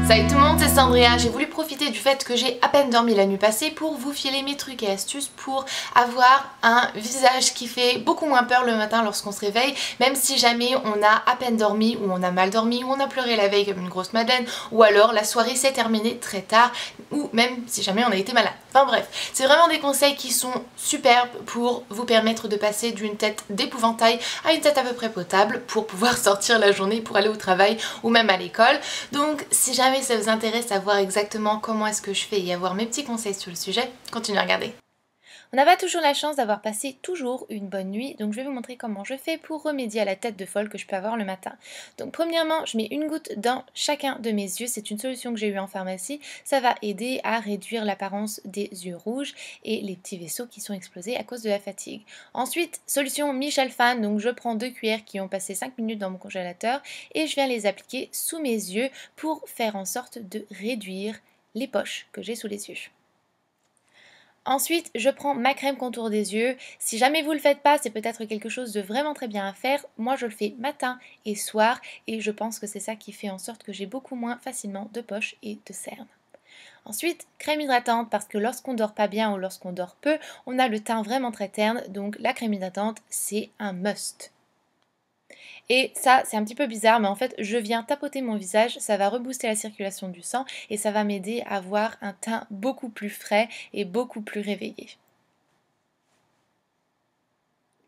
Salut tout le monde, c'est Sandria. J'ai voulu profiter du fait que j'ai à peine dormi la nuit passée pour vous filer mes trucs et astuces pour avoir un visage qui fait beaucoup moins peur le matin lorsqu'on se réveille, même si jamais on a à peine dormi ou on a mal dormi ou on a pleuré la veille comme une grosse madeleine, ou alors la soirée s'est terminée très tard, ou même si jamais on a été malade. Enfin bref, c'est vraiment des conseils qui sont superbes pour vous permettre de passer d'une tête d'épouvantail à une tête à peu près potable pour pouvoir sortir la journée pour aller au travail ou même à l'école. Donc si jamais ça vous intéresse à voir exactement comment est-ce que je fais et avoir mes petits conseils sur le sujet, continuez à regarder. On n'a pas toujours la chance d'avoir passé toujours une bonne nuit, donc je vais vous montrer comment je fais pour remédier à la tête de folle que je peux avoir le matin. Donc premièrement, je mets une goutte dans chacun de mes yeux, c'est une solution que j'ai eue en pharmacie, ça va aider à réduire l'apparence des yeux rouges et les petits vaisseaux qui sont explosés à cause de la fatigue. Ensuite, solution Michel Fan, donc je prends 2 cuillères qui ont passé 5 minutes dans mon congélateur et je viens les appliquer sous mes yeux pour faire en sorte de réduire les poches que j'ai sous les yeux. Ensuite, je prends ma crème contour des yeux. Si jamais vous ne le faites pas, c'est peut-être quelque chose de vraiment très bien à faire. Moi, je le fais matin et soir et je pense que c'est ça qui fait en sorte que j'ai beaucoup moins facilement de poches et de cernes. Ensuite, crème hydratante parce que lorsqu'on dort pas bien ou lorsqu'on dort peu, on a le teint vraiment très terne. Donc la crème hydratante, c'est un must. Et ça, c'est un petit peu bizarre, mais en fait, je viens tapoter mon visage, ça va rebooster la circulation du sang et ça va m'aider à avoir un teint beaucoup plus frais et beaucoup plus réveillé.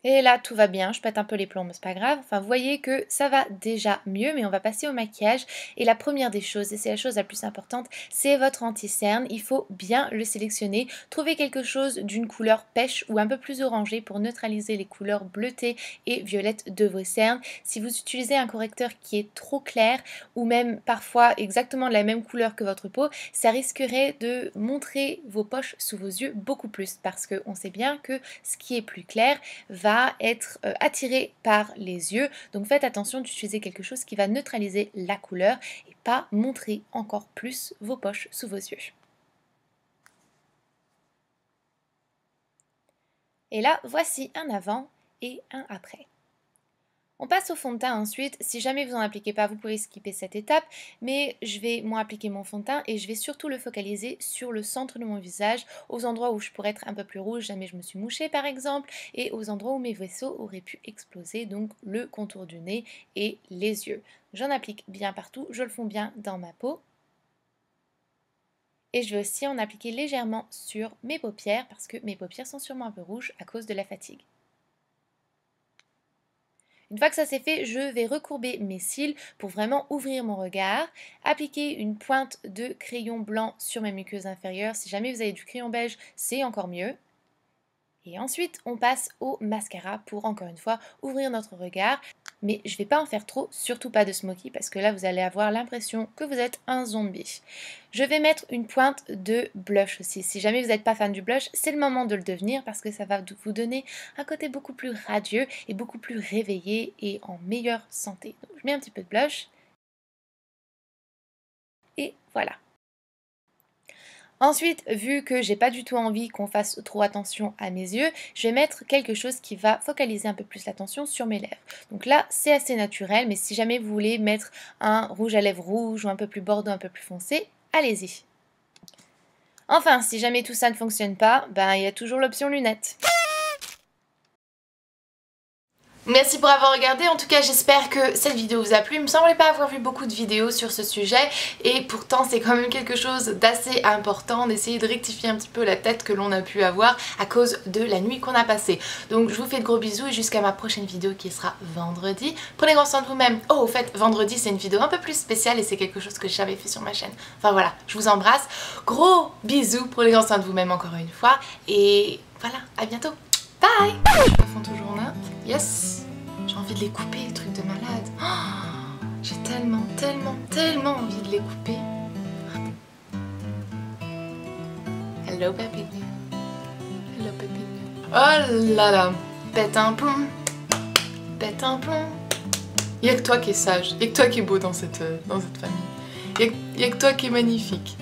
Et là, tout va bien, je pète un peu les plombs, mais c'est pas grave. Enfin, vous voyez que ça va déjà mieux, mais on va passer au maquillage. Et la première des choses, et c'est la chose la plus importante, c'est votre anti-cerne. Il faut bien le sélectionner. Trouvez quelque chose d'une couleur pêche ou un peu plus orangée pour neutraliser les couleurs bleutées et violettes de vos cernes. Si vous utilisez un correcteur qui est trop clair, ou même parfois exactement de la même couleur que votre peau, ça risquerait de montrer vos poches sous vos yeux beaucoup plus, parce qu'on sait bien que ce qui est plus clair va être attiré par les yeux, donc faites attention d'utiliser quelque chose qui va neutraliser la couleur et pas montrer encore plus vos poches sous vos yeux. Et là, voici un avant et un après. On passe au fond de teint ensuite. Si jamais vous n'en appliquez pas, vous pouvez skipper cette étape, mais je vais moi appliquer mon fond de teint et je vais surtout le focaliser sur le centre de mon visage, aux endroits où je pourrais être un peu plus rouge, jamais je me suis mouchée par exemple, et aux endroits où mes vaisseaux auraient pu exploser, donc le contour du nez et les yeux. J'en applique bien partout, je le fonds bien dans ma peau. Et je vais aussi en appliquer légèrement sur mes paupières, parce que mes paupières sont sûrement un peu rouges à cause de la fatigue. Une fois que ça c'est fait, je vais recourber mes cils pour vraiment ouvrir mon regard, appliquer une pointe de crayon blanc sur mes muqueuses inférieures. Si jamais vous avez du crayon beige, c'est encore mieux. Et ensuite, on passe au mascara pour, encore une fois, ouvrir notre regard. Mais je ne vais pas en faire trop, surtout pas de smoky, parce que là, vous allez avoir l'impression que vous êtes un zombie. Je vais mettre une pointe de blush aussi. Si jamais vous n'êtes pas fan du blush, c'est le moment de le devenir, parce que ça va vous donner un côté beaucoup plus radieux et beaucoup plus réveillé et en meilleure santé. Donc, je mets un petit peu de blush. Et voilà. Ensuite, vu que j'ai pas du tout envie qu'on fasse trop attention à mes yeux, je vais mettre quelque chose qui va focaliser un peu plus l'attention sur mes lèvres. Donc là, c'est assez naturel, mais si jamais vous voulez mettre un rouge à lèvres rouge ou un peu plus bordeaux, un peu plus foncé, allez-y. Enfin, si jamais tout ça ne fonctionne pas, ben il y a toujours l'option lunettes. Merci pour avoir regardé, en tout cas j'espère que cette vidéo vous a plu. Il me semblait pas avoir vu beaucoup de vidéos sur ce sujet et pourtant c'est quand même quelque chose d'assez important d'essayer de rectifier un petit peu la tête que l'on a pu avoir à cause de la nuit qu'on a passée. Donc je vous fais de gros bisous et jusqu'à ma prochaine vidéo qui sera vendredi. Prenez grand soin de vous-même. Oh au fait, vendredi c'est une vidéo un peu plus spéciale et c'est quelque chose que j'avais fait sur ma chaîne. Enfin voilà, je vous embrasse. Gros bisous, prenez grand soin de vous-même encore une fois et voilà, à bientôt. Bye. Je fond toujours là. Yes. J'ai envie de les couper, les trucs de malade. Oh, j'ai tellement envie de les couper. Hello Pépine. Hello Pépine. Oh là là. Pète un plomb. Pète un plomb. Y'a que toi qui es sage. Y'a que toi qui est beau dans cette famille. Y'a que toi qui est magnifique.